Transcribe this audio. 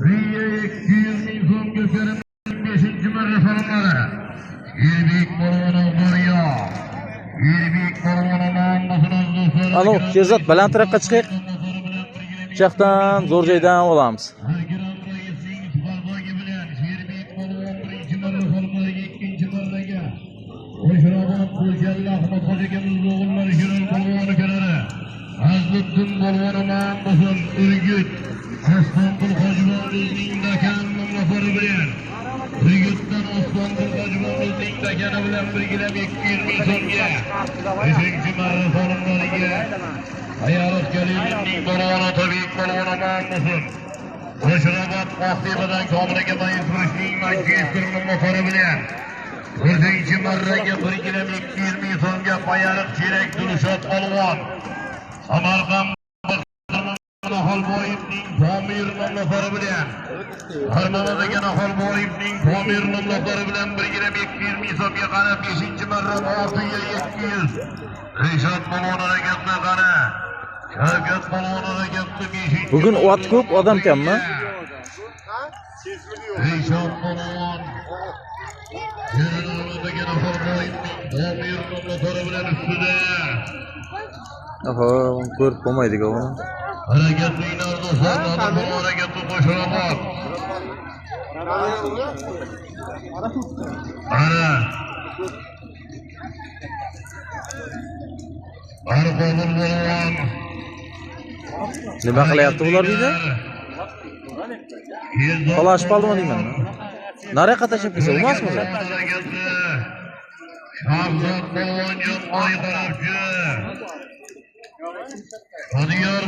Riye 200 bin son gösterim 5. marra salonları. Yerbek Bolvonov Gorya. Yerbek Bolvonov namlusunuz dostlar. Alo, Sherzod balandroqqa chiqing. Chaqdan zo'r joydan olamiz. Azlıddin Bolvonov namlusun Ürgüt. Aslanbul Hacıbabızning dakanlari bilan. Ürgütdan Aslanbul Hacıbabızning dakani bilan birgilab 200 ming so'mga. 5. marra salonlariga. Hayorat Karimning Bolvonov Tabik Bolvonov namlusun. Qo'shrobat Qo'xtepadan Komilga Maysurishning Manchester nomlari bilan 4. marraga 1,200 ming so'mga Qoyariq Cherak Dilshod Polvon. Samarqand Naholboyevning Pomir nomlari bilan Harmanadan Naholboyevning Pomir nomlari bilan 1,200 ming so'mga qarab 5. marra 6,200. Rishod Polvon harakatni qara. Shavkat Polvon harakatni 5. Bugun ot ko'p, odam kammi? Rishod Polvon Yerdagidan Naholboyevning Pomir nomlari bilan ustida. Oho, ko'rib bo'lmaydi-ku uni. Hareketli dostlar, bu hareketli qo'shrobat. Ana. Arqobul Bolvon. Nima qilyapti ular deydi? Qolashib qoldimi deyman. Nariyoqqa tashlab kelsa, emasmi ular? Shahzod Polvonjon Qo'y qarabchi. Hadi yor